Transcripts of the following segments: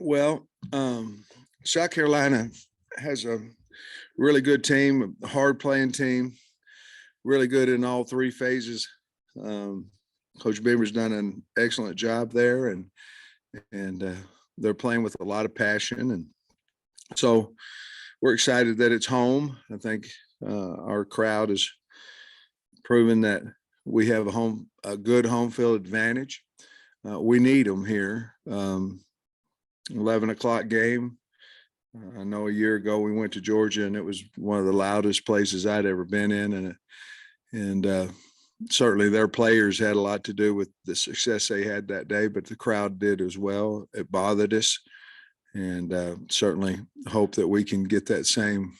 Well, South Carolina has a really good team, a hard playing team, really good in all three phases. Um, Coach Beamer's done an excellent job there, and they're playing with a lot of passion, and so we're excited that it's home. I think our crowd has proven that we have a good home field advantage. We need them here. 11 o'clock game. I know a year ago we went to Georgia and it was one of the loudest places I'd ever been in, and certainly their players had a lot to do with the success they had that day, but the crowd did as well. It bothered us, and certainly hope that we can get that same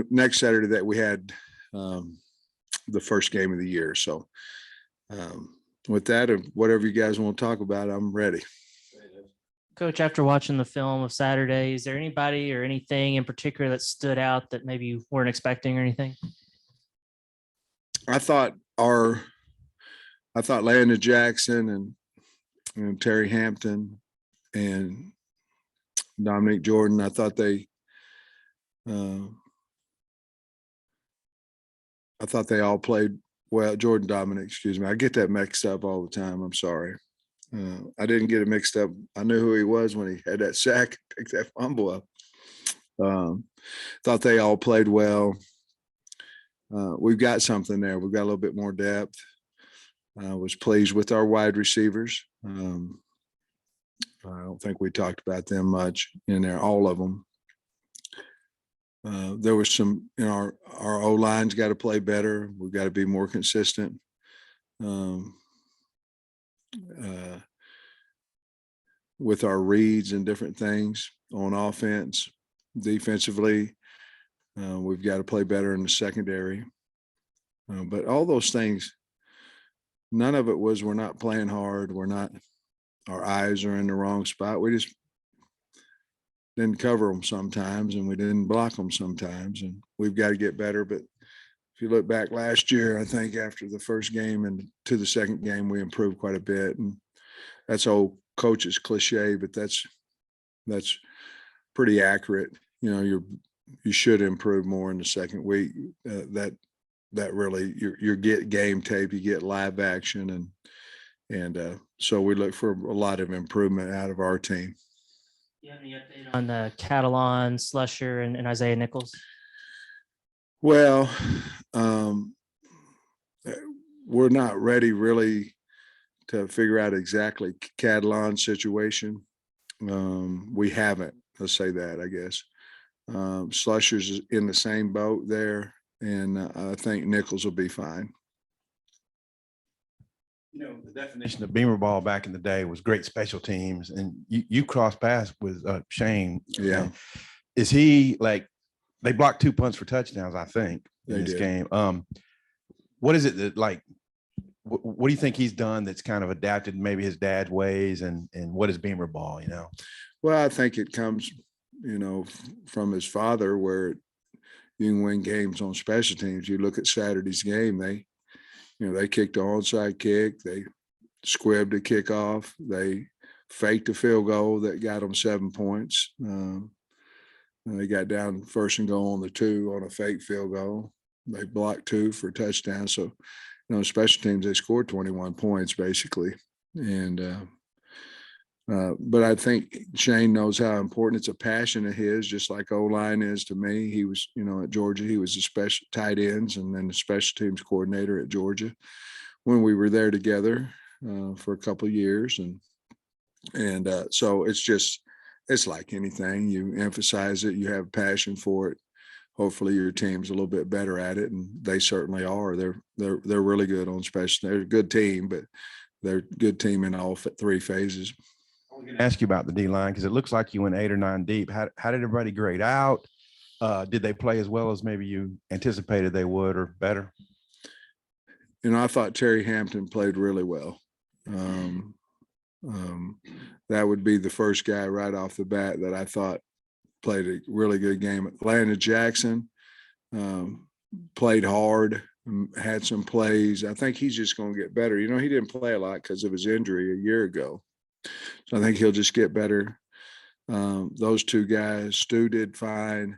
next Saturday that we had the first game of the year. So with that, or whatever you guys want to talk about, I'm ready. Coach, after watching the film of Saturday, is there anybody or anything in particular that stood out that maybe you weren't expecting or anything? I thought Landon Jackson and Terry Hampton and Dominique Jordan, I thought they all played well. Jordan Dominic, excuse me. I get that mixed up all the time. I'm sorry. I didn't get it mixed up. I knew who he was when he had that sack, picked that fumble up. Thought they all played well. We've got something there. We've got a little bit more depth. I was pleased with our wide receivers. I don't think we talked about them much in there, all of them. There was some, our O-line's got to play better. We've got to be more consistent. With our reads and different things on offense. Defensively, we've got to play better in the secondary. But all those things, none of it was we're not playing hard. Our eyes are in the wrong spot. We just didn't cover them sometimes, and we didn't block them sometimes, and we've got to get better. But if you look back last year, I think after the first game and to the second game, we improved quite a bit. And that's old coach's cliche, but that's pretty accurate. You should improve more in the second week. That really you get game tape, you get live action, and so we look for a lot of improvement out of our team. Do you have any update on Catalan, Slusher, and Isaiah Nichols? Well, we're not ready really to figure out exactly Catalan's situation. We haven't, let's say that, I guess. Slusher's in the same boat there, and I think Nichols will be fine. The definition of Beamer ball back in the day was great special teams, and you cross paths with Shane. Yeah. Is he like, they blocked 2 punts for touchdowns, I think, in this game. What is it that, like, what do you think he's done that's kind of adapted maybe his dad's ways, and what is Beamer ball, Well, I think it comes, from his father, where you can win games on special teams. You look at Saturday's game, they kicked the onside kick, they squibbed a kickoff, they faked a field goal that got them 7 points. And they got down first and goal on the 2 on a fake field goal. They blocked 2 for a touchdown. So, special teams, they scored 21 points basically. And, but I think Shane knows how important it's a passion of his, just like O-line is to me. He was, at Georgia, he was a special tight ends and then the special teams coordinator at Georgia when we were there together for a couple of years. And so it's like anything. You emphasize it, you have passion for it. Hopefully your team's a little bit better at it, and they certainly are. They're really good on special. They're a good team, but they're a good team in all 3 phases. I was going to ask you about the D-line because it looks like you went 8 or 9 deep. How did everybody grade out? Did they play as well as maybe you anticipated they would, or better? I thought Terry Hampton played really well. That would be the first guy right off the bat that I thought played a really good game. Landon Jackson played hard, had some plays. I think he's just going to get better. He didn't play a lot because of his injury a year ago. So I think he'll just get better. Those two guys, Stu did fine.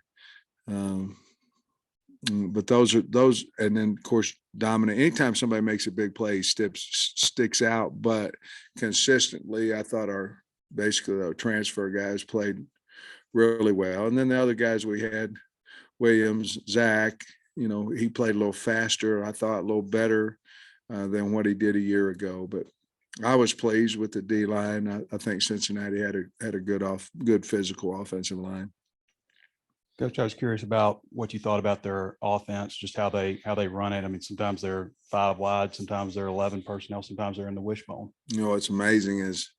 But those, and then of course, Dominic, anytime somebody makes a big play, sticks out, but consistently, I thought basically our transfer guys played really well. And then the other guys we had, Williams, Zach, he played a little faster. I thought a little better than what he did a year ago, but I was pleased with the D line. I think Cincinnati had a good physical offensive line. Coach, I was curious about what you thought about their offense, just how they run it. I mean, sometimes they're 5 wide, sometimes they're 11 personnel, sometimes they're in the wishbone. What's amazing is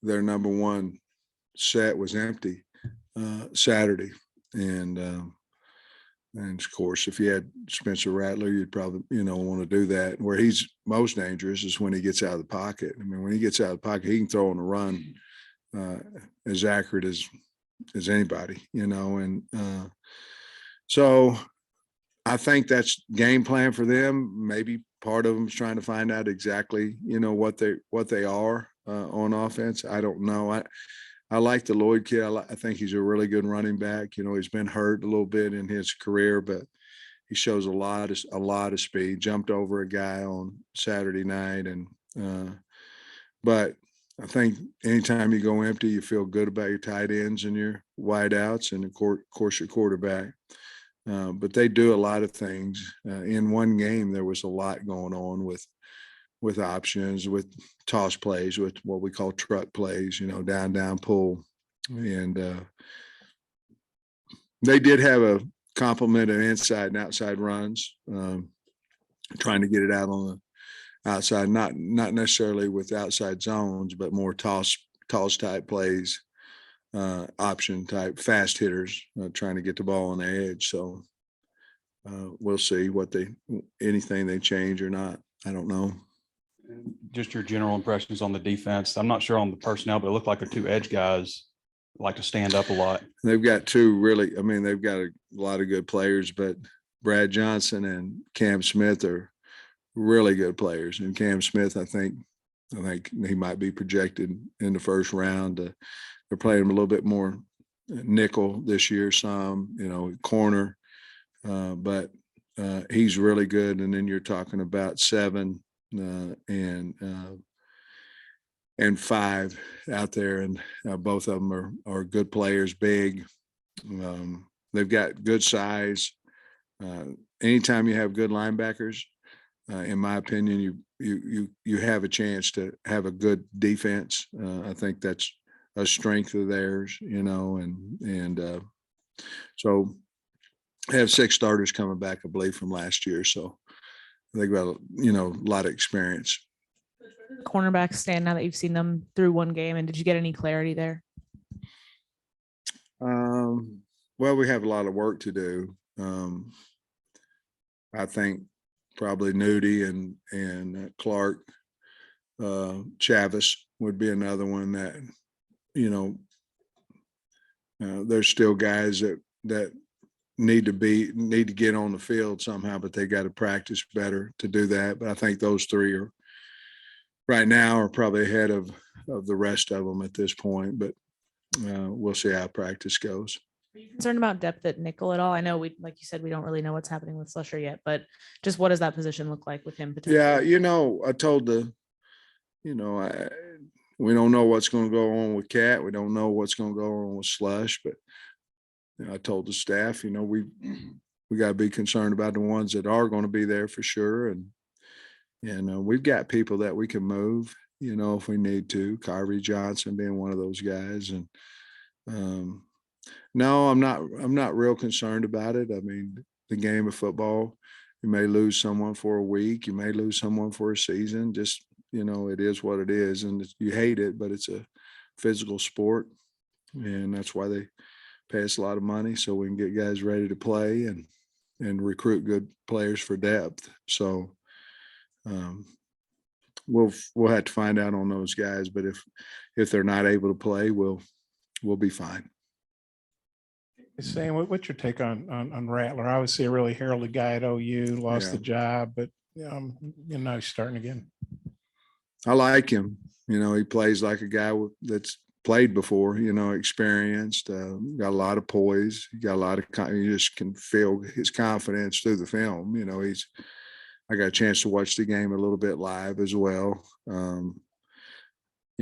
their number one set was empty Saturday, and of course, if you had Spencer Rattler, you'd probably want to do that. Where he's most dangerous is when he gets out of the pocket. I mean, when he gets out of the pocket, he can throw on the run as accurate as anybody, and so I think that's game plan for them. Maybe part of them is trying to find out exactly, what they are on offense. I don't know. I like the Lloyd kid. I think he's a really good running back. He's been hurt a little bit in his career, but he shows a lot of speed. Jumped over a guy on Saturday night, and but I think anytime you go empty, you feel good about your tight ends and your wideouts, and of course your quarterback. But they do a lot of things. In one game, there was a lot going on with options, with toss plays, with what we call truck plays, down, pull. And they did have a complement of inside and outside runs, trying to get it out on the outside, not necessarily with outside zones, but more toss type plays, option type fast hitters, trying to get the ball on the edge. So we'll see anything they change or not. I don't know. Just your general impressions on the defense. I'm not sure on the personnel, but it looked like the 2 edge guys like to stand up a lot. They've got they've got a lot of good players, but Brad Johnson and Cam Smith are really good players. And Cam Smith, I think he might be projected in the first round. They're playing him a little bit more nickel this year, corner, but he's really good. And then you're talking about 7 and 5 out there, and both of them are good players, big. They've got good size. Anytime you have good linebackers, in my opinion, you have a chance to have a good defense. I think that's a strength of theirs, and so I have 6 starters coming back, I believe, from last year. So they've got a lot of experience. Cornerbacks stand now that you've seen them through one game, and did you get any clarity there? Well, we have a lot of work to do. I think probably Nudie and Clark, Chavis would be another one that, there's still guys that need to get on the field somehow, but they got to practice better to do that. But I think those 3 right now are probably ahead of the rest of them at this point, but we'll see how practice goes. Are you concerned about depth at nickel at all? I know like you said, we don't really know what's happening with Slusher yet, but just what does that position look like with him potentially? Yeah, I told we don't know what's going to go on with Cat. We don't know what's going to go on with Slush, but I told the staff, we got to be concerned about the ones that are going to be there for sure. And we've got people that we can move, if we need to, Kyrie Johnson being one of those guys. And no, I'm not real concerned about it. I mean, the game of football, you may lose someone for a week, you may lose someone for a season. Just, it is what it is, and you hate it, but it's a physical sport, and that's why they pay us a lot of money, so we can get guys ready to play and recruit good players for depth. So we'll have to find out on those guys, but if they're not able to play, we'll be fine. Sam, what's your take on Rattler? Obviously a really heralded guy at OU, lost the job, but he's starting again. I like him. You know, he plays like a guy that's played before, you know, experienced, got a lot of poise. He got a lot of, you just can feel his confidence through the film. You know, I got a chance to watch the game a little bit live as well. You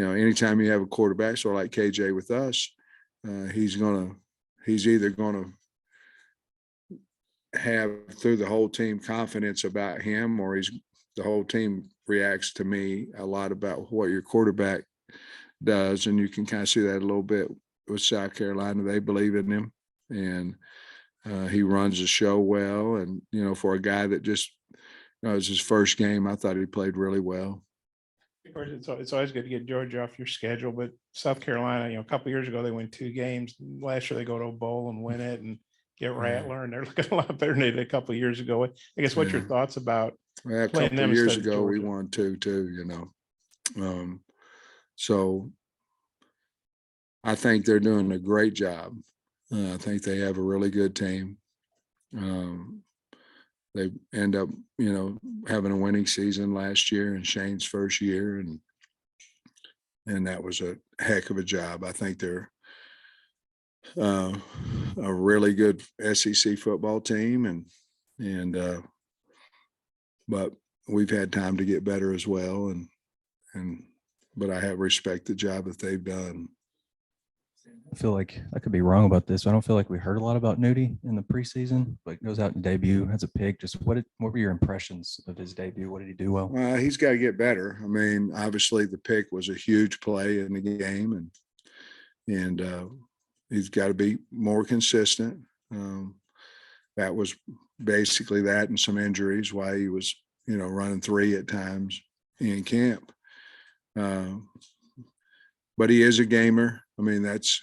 know, anytime you have a quarterback, sort of like KJ with us, he's either going to have through the whole team confidence about him, or the whole team reacts to me a lot about what your quarterback does. And you can kind of see that a little bit with South Carolina. They believe in him, and he runs the show well. And, you know, for a guy that just, you know, it was his first game, I thought he played really well. Of course, it's always good to get Georgia off your schedule, but South Carolina, you know, a couple of years ago, they win 2 games. Last year, they go to a bowl and win it and get Rattler, and they're looking a lot better than they did a couple of years ago. I guess, what's your thoughts about a playing couple them of years instead of ago, we Georgia? won 2 too, you know. So I think they're doing a great job. I think they have a really good team. They end up, you know, having a winning season last year in Shane's first year, and that was a heck of a job. I think they're a really good SEC football team, but we've had time to get better as well, but I have respect the job that they've done. I feel like I could be wrong about this. I don't feel like we heard a lot about Nudie in the preseason, but goes out and debut, has a pick. Just what were your impressions of his debut? What did he do well? Well, he's got to get better. I mean, obviously the pick was a huge play in the game, and he's got to be more consistent. That was basically that, and some injuries, why he was, you know, running 3 at times in camp. But he is a gamer. I mean, that's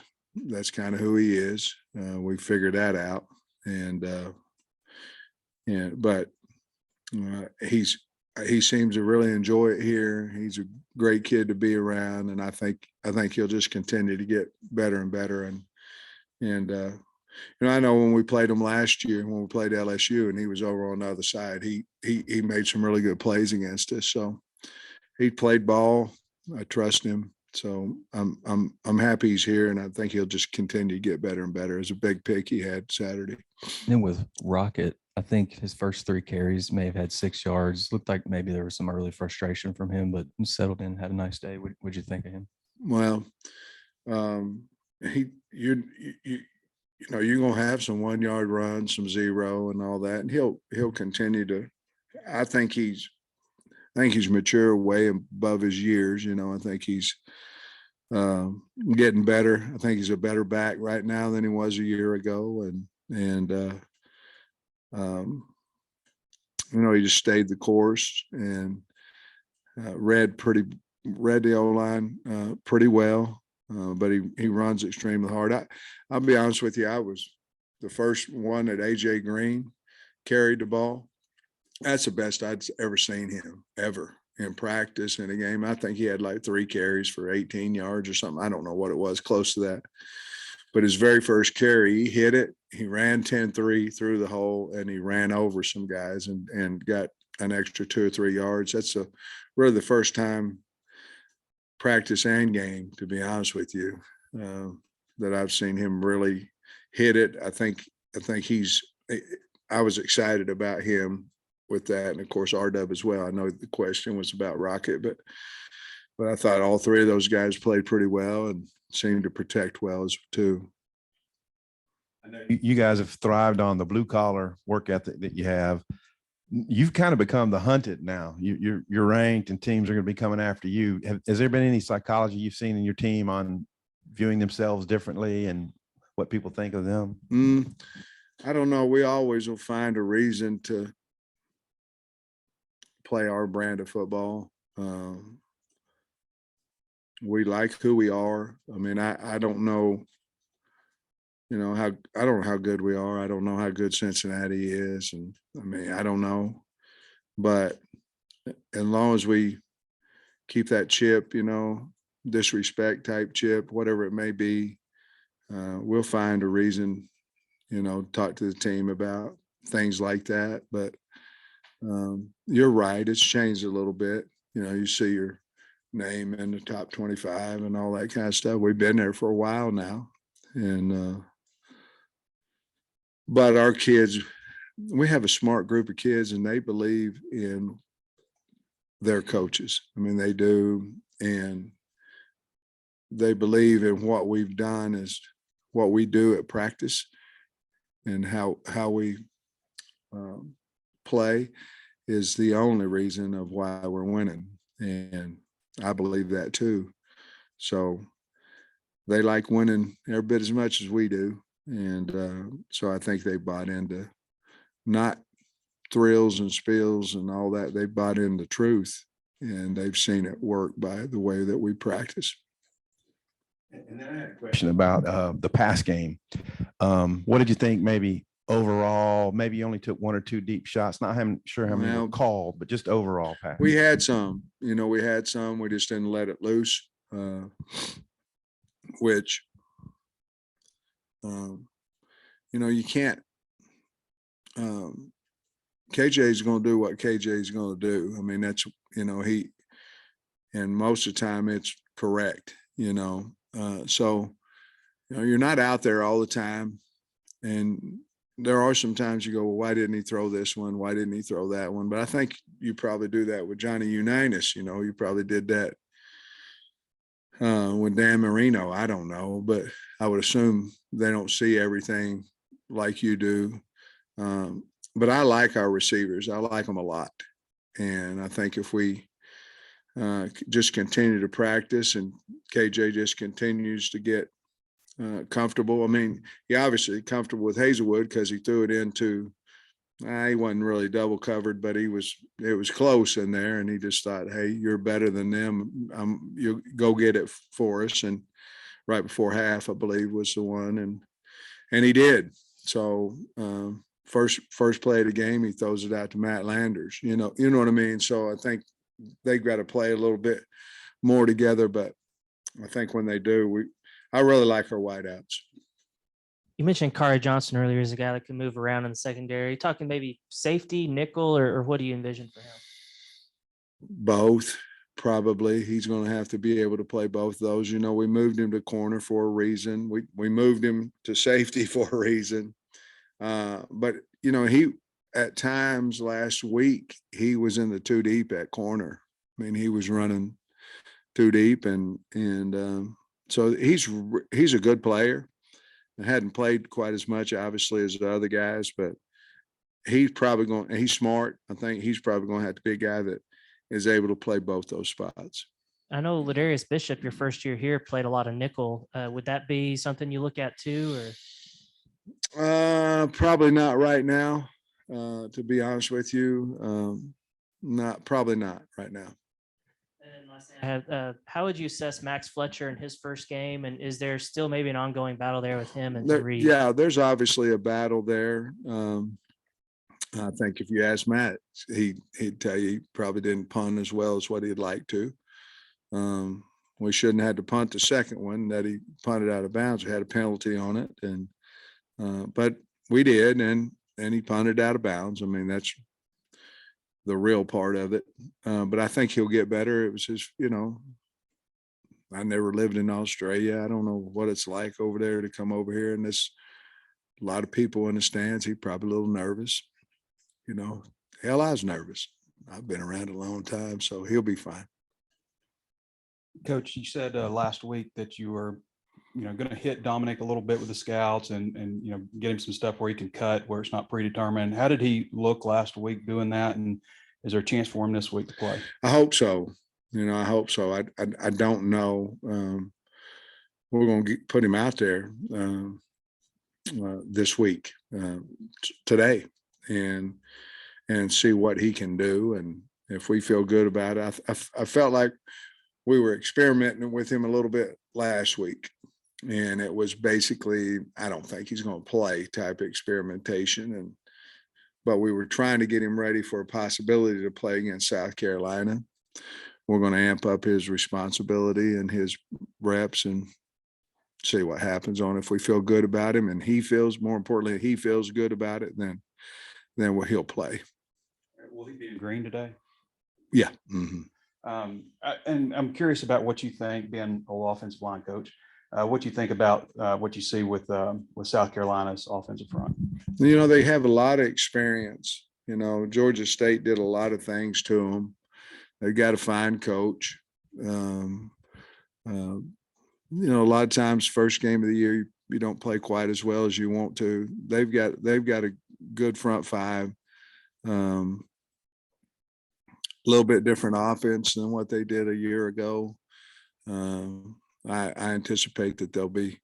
kind of who he is. We figured that out, but he seems to really enjoy it here. He's a great kid to be around, and I think he'll just continue to get better and better. And you know, I know when we played him last year, when we played LSU, and he was over on the other side, he made some really good plays against us. So he played ball. I trust him. So I'm happy he's here, and I think he'll just continue to get better and better. It was a big pick he had Saturday. And with Rocket, I think his first 3 carries may have had 6 yards. Looked like maybe there was some early frustration from him, but he settled in, had a nice day. What'd you think of him? Well, you know, you're gonna have some 1-yard runs, some 0 and all that, and he'll continue to. I think he's mature way above his years. You know, I think he's getting better. I think he's a better back right now than he was a year ago, and you know, he just stayed the course and read the O-line pretty well, but he runs extremely hard. I'll be honest with you, I was the first one that AJ Green carried the ball. That's the best I'd ever seen him ever in practice in a game. I think he had like 3 carries for 18 yards or something. I don't know what it was, close to that. But his very first carry, he hit it. He ran 10-3 through the hole, and he ran over some guys and got an extra 2 or 3 yards. That's really the first time practice and game, to be honest with you, that I've seen him really hit it. I think I was excited about him with that, and of course RW as well. I know the question was about Rocket, but I thought all 3 of those guys played pretty well and seemed to protect well as too. I know you guys have thrived on the blue collar work ethic that you have. You've kind of become the hunted now. You're ranked, and teams are going to be coming after you. Has there been any psychology you've seen in your team on viewing themselves differently and what people think of them? I don't know. We always will find a reason to play our brand of football. We like who we are. I mean, I don't know, you know, I don't know how good we are. I don't know how good Cincinnati is. And I mean, I don't know, but as long as we keep that chip, you know, disrespect type chip, whatever it may be, we'll find a reason, you know, talk to the team about things like that. But you're right. It's changed a little bit. You know, you see your name in the top 25 and all that kind of stuff. We've been there for a while now. And, but our kids, we have a smart group of kids and they believe in their coaches. I mean, they do. And they believe in what we've done is what we do at practice and how we play is the only reason of why we're winning. And I believe that too. So they like winning every bit as much as we do. And so I think they bought into not thrills and spills and all that. They bought into truth and they've seen it work by the way that we practice. And then I had a question about the pass game. What did you think maybe overall? Maybe you only took one or two deep shots. Not sure how many were called, but just overall pass. We had some, we just didn't let it loose, which, you can't, KJ is going to do what KJ is going to do. I mean, that's, and most of the time it's correct, so, you're not out there all the time. And there are some times you go, well, why didn't he throw this one? Why didn't he throw that one? But I think you probably do that with Johnny Unitas. You probably did that with Dan Marino. I don't know, but I would assume they don't see everything like you do. But I like our receivers. I like them a lot. And I think if we just continue to practice and KJ just continues to get comfortable. I mean, he obviously comfortable with Hazelwood because he threw it into, he wasn't really double covered, but it was close in there. And he just thought, hey, you're better than them. You go get it for us. And right before half, I believe, was the one. And he did. So first play of the game, he throws it out to Matt Landers, you know what I mean? So I think they've got to play a little bit more together, but I think when they do, I really like our wideouts. You mentioned Kari Johnson earlier as a guy that can move around in the secondary. Talking maybe safety, nickel, or what do you envision for him? Both, probably. He's going to have to be able to play both those. We moved him to corner for a reason. We moved him to safety for a reason. But he at times last week he was in the two deep at corner. I mean, he was running two deep, and so he's a good player. I hadn't played quite as much, obviously, as the other guys, but he's smart. I think he's probably going to have to be a guy that is able to play both those spots. I know Ladarius Bishop, your first year here, played a lot of nickel. Would that be something you look at too, or? Probably not right now, to be honest with you. Probably not right now. How would you assess Max Fletcher in his first game? And is there still maybe an ongoing battle there with him and Reed? Yeah, there's obviously a battle there. I think if you ask Matt, he'd tell you he probably didn't punt as well as what he'd like to. We shouldn't have had to punt the second one that he punted out of bounds. We had a penalty on it, and but we did, and he punted out of bounds. I mean, that's the real part of it. But I think he'll get better. It was his, I never lived in Australia. I don't know what it's like over there to come over here, and there's a lot of people in the stands. He's probably a little nervous. Hell, I was nervous. I've been around a long time, so he'll be fine. Coach, you said last week that you were, going to hit Dominic a little bit with the scouts and get him some stuff where he can cut, where it's not predetermined. How did he look last week doing that? And is there a chance for him this week to play? I hope so. I hope so. I don't know. We're going to put him out there this week, today, and see what he can do. And if we feel good about it, I felt like we were experimenting with him a little bit last week. And it was basically, I don't think he's going to play type of experimentation. But we were trying to get him ready for a possibility to play against South Carolina. We're going to amp up his responsibility and his reps and see what happens on it. If we feel good about him and more importantly, he feels good about it, then he'll play. Will he be in green today? Yeah. Mm-hmm. And I'm curious about what you think, being an offensive line coach, what you think about what you see with South Carolina's offensive front. You know, they have a lot of experience. You know, Georgia State did a lot of things to them. They've got a fine coach. You know, a lot of times first game of the year, you don't play quite as well as you want to. They've got a good front five. A little bit different offense than what they did a year ago. I anticipate that they'll be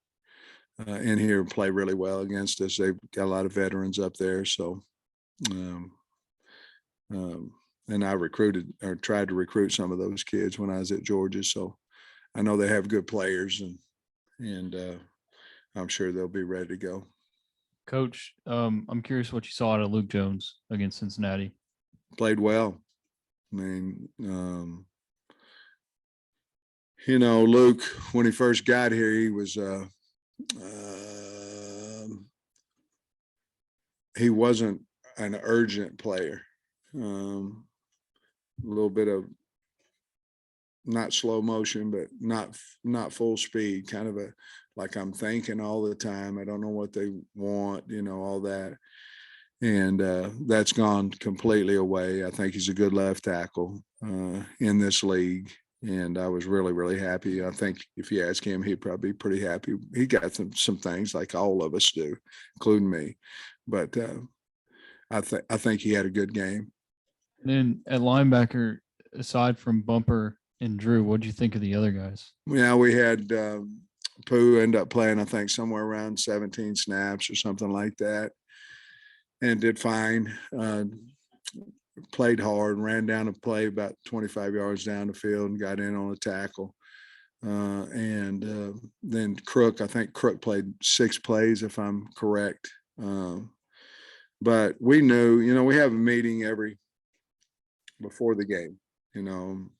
in here and play really well against us. They've got a lot of veterans up there. So, and I recruited or tried to recruit some of those kids when I was at Georgia. So I know they have good players, and I'm sure they'll be ready to go. Coach, I'm curious what you saw out of Luke Jones against Cincinnati. Played well. I mean, you know, Luke, when he first got here, he was he wasn't an urgent player. A little bit of not slow motion, but not full speed, kind of like I'm thinking all the time. I don't know what they want, you know, all that. And that's gone completely away. I think he's a good left tackle in this league. And I was really, really happy. I think if you ask him, he'd probably be pretty happy. He got some things like all of us do, including me. But I think he had a good game. And then at linebacker, aside from Bumper and Drew, what did you think of the other guys? Yeah, we had Pooh end up playing, I think, somewhere around 17 snaps or something like that, and did fine. Played hard, ran down a play about 25 yards down the field and got in on a tackle. And then Crook, I think Crook played 6 plays, if I'm correct. But we knew, you know, we have a meeting before the game, you know,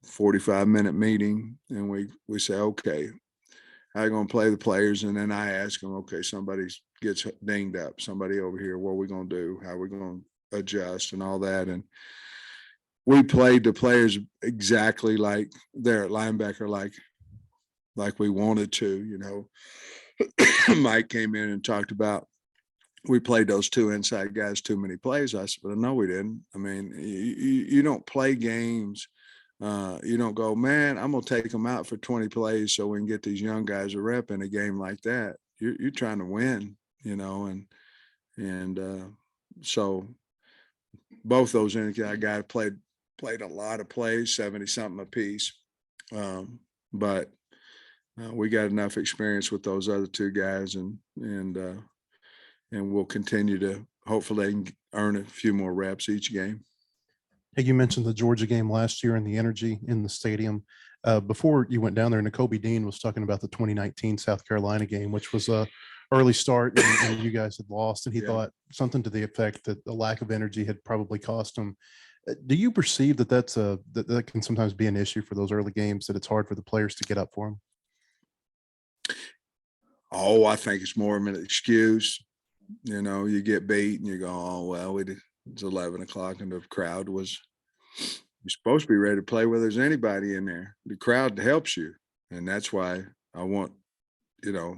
45-minute meeting. And we say, okay, how are you going to play the players? And then I ask them, okay, somebody gets dinged up, somebody over here, what are we going to do? How are we going to adjust and all that? And we played the players exactly like they're at linebacker, like we wanted to, you know. Mike came in and talked about, we played those 2 inside guys too many plays. I said, well, no, we didn't. I mean, you don't play games. You don't go, man, I'm going to take them out for 20 plays so we can get these young guys a rep in a game like that. You're trying to win, you know, and so both those guys played a lot of plays, 70-something apiece. But we got enough experience with those other 2 guys, and we'll continue to hopefully earn a few more reps each game. Hey, you mentioned the Georgia game last year and the energy in the stadium. Before you went down there, N'Kobe Dean was talking about the 2019 South Carolina game, which was a early start and you guys had lost, and he thought something to the effect that the lack of energy had probably cost him. Do you perceive that that can sometimes be an issue for those early games, that it's hard for the players to get up for them? Oh, I think it's more of an excuse. You know, you get beat and you go, oh, well, it's 11 o'clock and the crowd was, you're supposed to be ready to play whether there's anybody in there. The crowd helps you. And that's why I want, you know,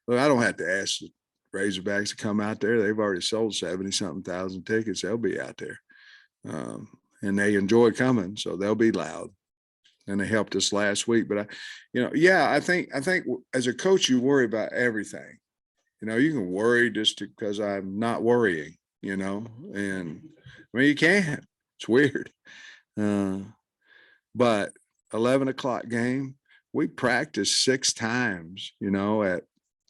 well, I don't have to ask the Razorbacks to come out there. They've already sold 70-something thousand tickets. They'll be out there. And they enjoy coming, so they'll be loud. And they helped us last week. But I think as a coach, you worry about everything. You know, you can worry just because I'm not worrying, you know, and I mean, you can't. It's weird. But 11 o'clock game, we practiced 6 times, you know,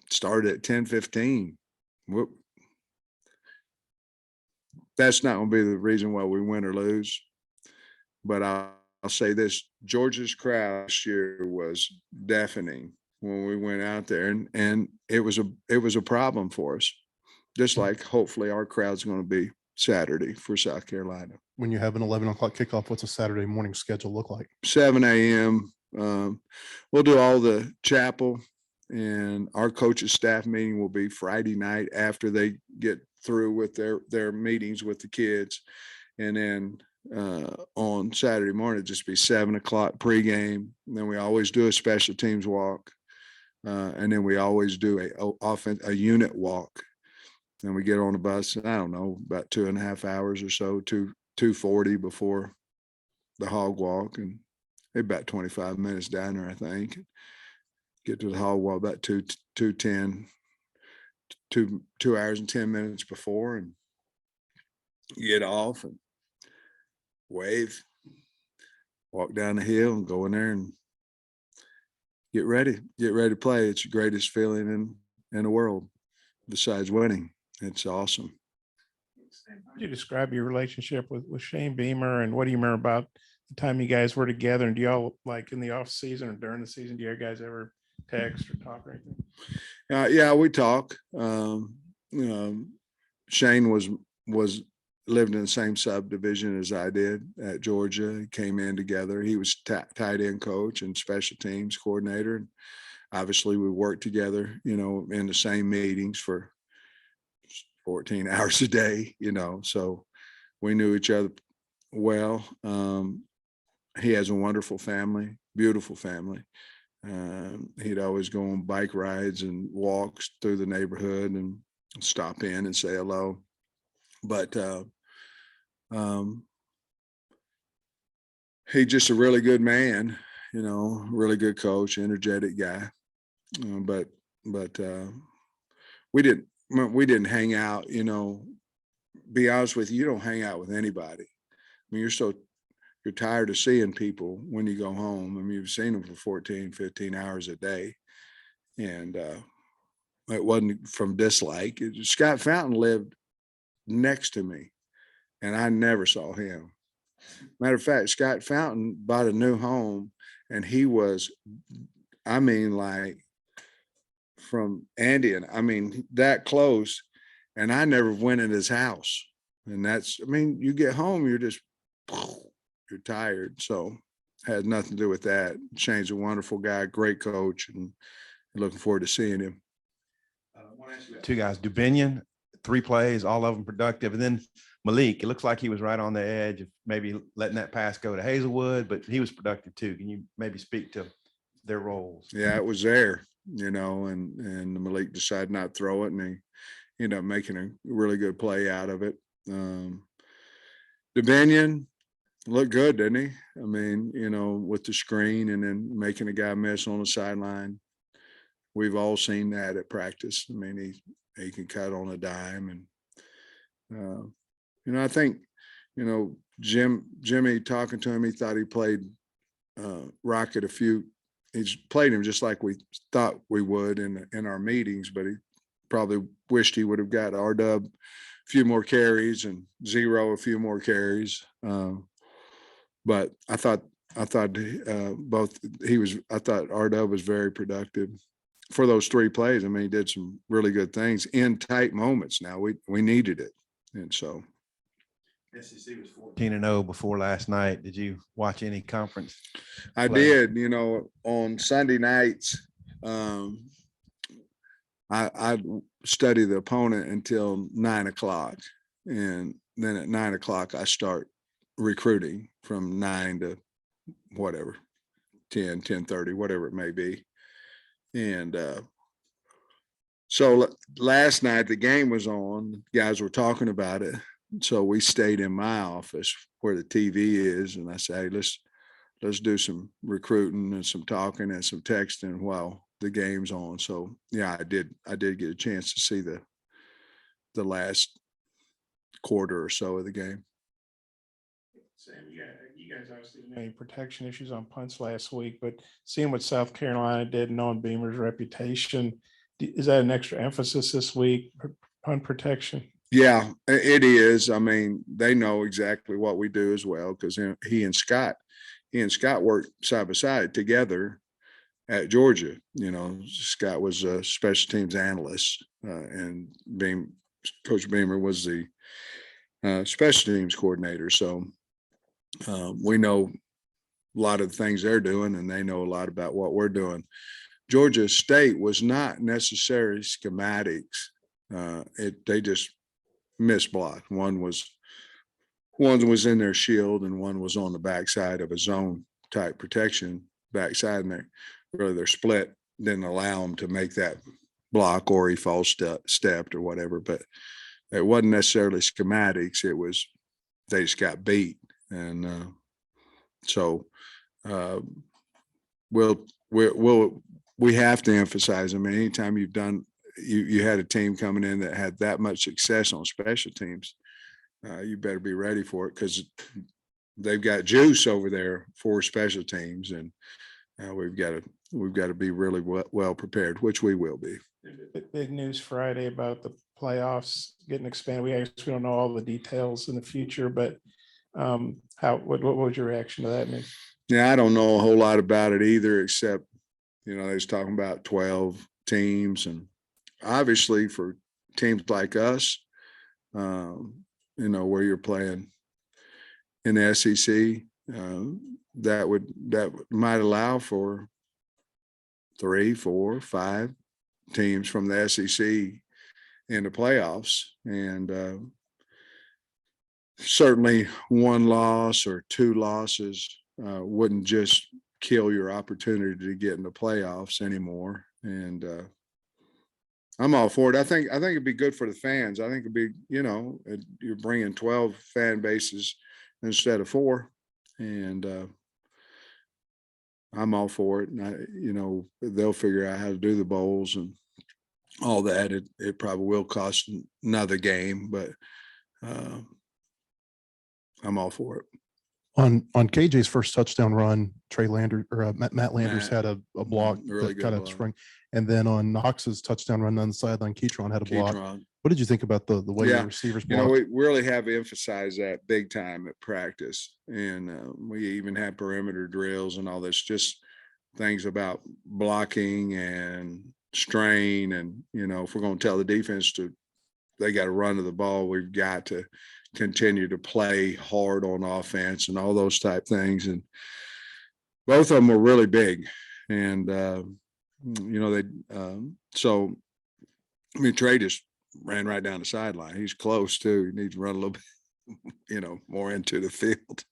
started at 10:15. That's not going to be the reason why we win or lose. But I'll say this, Georgia's crowd this year was deafening when we went out there, and it was a problem for us, just like hopefully our crowd's going to be Saturday for South Carolina. When you have an 11 o'clock kickoff, what's a Saturday morning schedule look like? 7 a.m. We'll do all the chapel, and our coaches staff meeting will be Friday night after they get through with their meetings with the kids. And then on Saturday morning, it'd just be 7 o'clock pregame. And then we always do a special teams walk. And then we always do a unit walk. And we get on a bus, I don't know, about 2.5 hours or so, 2:40 before the hog walk, and about 25 minutes down there, I think. Get to the hog walk about 2:10, 2 hours and 10 minutes before, and get off and wave, walk down the hill and go in there and get ready to play. It's the greatest feeling in the world besides winning. It's awesome. Could you describe your relationship with Shane Beamer, and what do you remember about the time you guys were together? And do y'all, like, in the off season or during the season, do you guys ever text or talk or anything? Yeah, we talk. Shane lived in the same subdivision as I did at Georgia. He came in together. He was tight end coach and special teams coordinator. And obviously we worked together, in the same meetings for 14 hours a day, so we knew each other well. He has a wonderful family, beautiful family. He'd always go on bike rides and walks through the neighborhood and stop in and say hello. But he's just a really good man, really good coach, energetic guy. But we didn't hang out, be honest with you don't hang out with anybody. I mean, you're tired of seeing people when you go home. I mean, you've seen them for 14, 15 hours a day. And it wasn't from dislike. Scott Fountain lived next to me, and I never saw him. Matter of fact, Scott Fountain bought a new home, and he was, like from Andean, that close, and I never went in his house. And you get home, you're tired. So it had nothing to do with that. Shane's a wonderful guy, great coach, and looking forward to seeing him. Two guys, Dubinion, 3 plays, all of them productive. And then Malik, it looks like he was right on the edge of maybe letting that pass go to Hazelwood, but he was productive too. Can you maybe speak to their roles? Yeah, it was there, and Malik decided not to throw it, and he ended up making a really good play out of it. Dubinion looked good, didn't he? With the screen and then making a guy miss on the sideline. We've all seen that at practice. He can cut on a dime. And, I think, Jimmy talking to him, he thought he played Rocket he's played him just like we thought we would in our meetings, but he probably wished he would have got R-Dub a few more carries and Zero a few more carries. But I thought R-Dub was very productive for those 3 plays. He did some really good things in tight moments. Now we needed it. And so SEC was 14-0 before last night. Did you watch any conference? I did, on Sunday nights. I study the opponent until 9 o'clock. And then at 9 o'clock, I start recruiting from 9 to whatever, 10, 10:30, whatever it may be. And so last night the game was on, guys were talking about it. So we stayed in my office where the TV is. And I say, hey, let's do some recruiting and some talking and some texting while the game's on. So yeah, I did get a chance to see the last quarter or so of the game. Sam, you guys obviously didn't have any protection issues on punts last week, but seeing what South Carolina did, knowing Beamer's reputation, is that an extra emphasis this week, punt protection? Yeah, it is. They know exactly what we do as well, because he and Scott worked side by side together at Georgia. Scott was a special teams analyst, and Coach Beamer was the special teams coordinator. So we know a lot of the things they're doing, and they know a lot about what we're doing. Georgia State was not necessarily schematics. They just misblocked. One was one was in their shield and one was on the backside of a zone type protection backside, and they're split, didn't allow him to make that block, or he false stepped or whatever. But it wasn't necessarily schematics. It was, they just got beat. And so we have to emphasize, I mean, anytime you had a team coming in that had that much success on special teams, you better be ready for it, because they've got juice over there for special teams, and we've got to be really well prepared, which we will be. Big news Friday about the playoffs getting expanded. We don't know all the details in the future, but what was your reaction to that news? Yeah, I don't know a whole lot about it either, except, they was talking about 12 teams, and obviously for teams like us, where you're playing in the SEC, that might allow for 3, 4, 5 teams from the SEC in the playoffs, and certainly one loss or 2 losses wouldn't just kill your opportunity to get in the playoffs anymore. And I'm all for it. I think it'd be good for the fans. I think it'd be, you're bringing 12 fan bases instead of 4, and I'm all for it. And they'll figure out how to do the bowls and all that. It probably will cost another game, but I'm all for it. On KJ's first touchdown run, Matt Landers had a block really that kind of sprung, and then on Knox's touchdown run on the sideline, Keytron had a block. What did you think about the way the receivers blocked? We really have emphasized that big time at practice, and we even have perimeter drills and all this, just things about blocking and strain. And if we're going to tell the defense they got to run to the ball, we've got to continue to play hard on offense and all those type things. And both of them were really big, and so I mean, Trey just ran right down the sideline. He's close too. He needs to run a little bit, more into the field.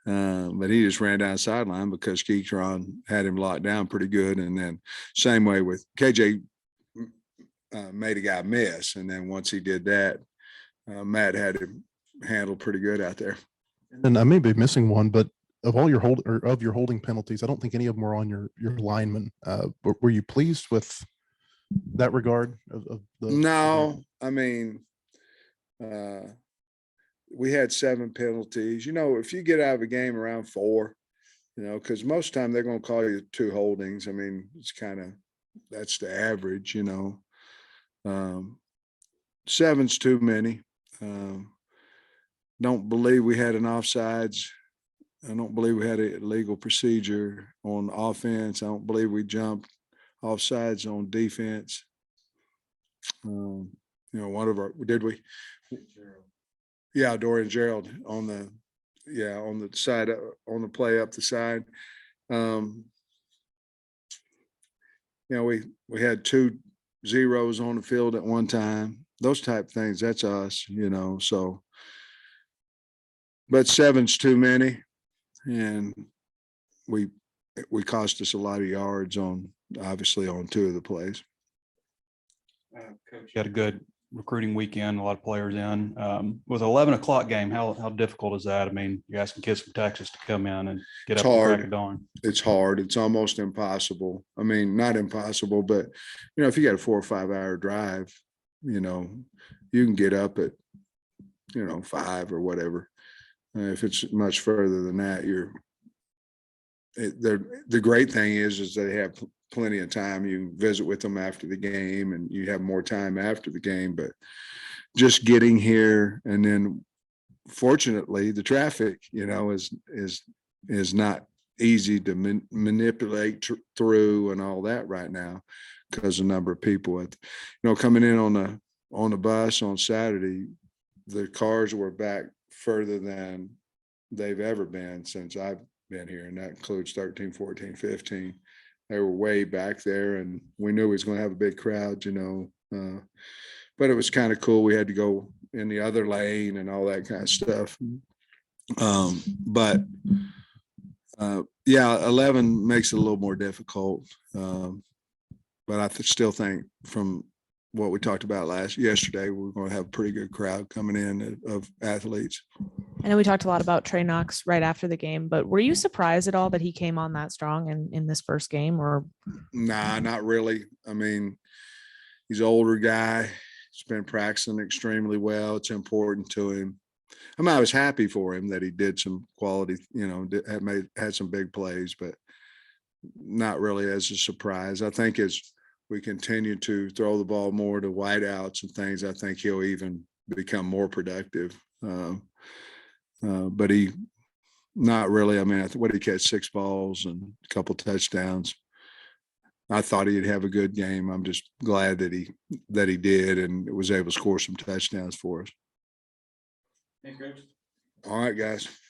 But he just ran down the sideline because Keytron had him locked down pretty good. And then same way with KJ, made a guy miss. And then once he did that, Matt had him handled pretty good out there. And I may be missing one, but of all your holding penalties, I don't think any of them were on your linemen. Were you pleased with that regard of the? No, I mean, we had 7 penalties. If you get out of a game around 4, because most of the time they're going to call you 2 holdings. I mean, it's that's the average. 7's too many. Don't believe we had an offsides. I don't believe we had a legal procedure on offense. I don't believe we jumped offsides on defense. One of our, did we? Yeah, Dorian Gerald on the side, on the play up the side. We had 2 zeros on the field at one time. Those type things, that's us, so. But 7's too many, and we cost us a lot of yards obviously on 2 of the plays. Coach, you had a good recruiting weekend, a lot of players in. With 11 o'clock game, how difficult is that? I mean, you're asking kids from Texas to come in and get up at the crack of dawn. It's hard. It's almost impossible. I mean, not impossible, but if you got a 4 or 5 hour drive, you can get up at 5 or whatever. If it's much further than that, the great thing is they have plenty of time. You visit with them after the game, and you have more time after the game. But just getting here, and then fortunately, the traffic, is not easy to manipulate through and all that right now, because the number of people coming in on the bus on Saturday, the cars were back further than they've ever been since I've been here. And that includes 13, 14, 15. They were way back there, and we knew we was going to have a big crowd, but it was kind of cool. We had to go in the other lane and all that kind of stuff. But yeah, 11 makes it a little more difficult. But I still think from what we talked about yesterday, we're going to have a pretty good crowd coming in of athletes. I know we talked a lot about Trey Knox right after the game, but were you surprised at all that he came on that strong in this first game? Or Nah, not really. I mean, he's an older guy. He's been practicing extremely well. It's important to him. I mean, I was happy for him that he did some quality, had some big plays, but not really as a surprise. I think as we continue to throw the ball more to wideouts and things, I think he'll even become more productive. But he not really. I mean, what did he catch? 6 balls and a couple touchdowns. I thought he'd have a good game. I'm just glad that he did and was able to score some touchdowns for us. All right, guys.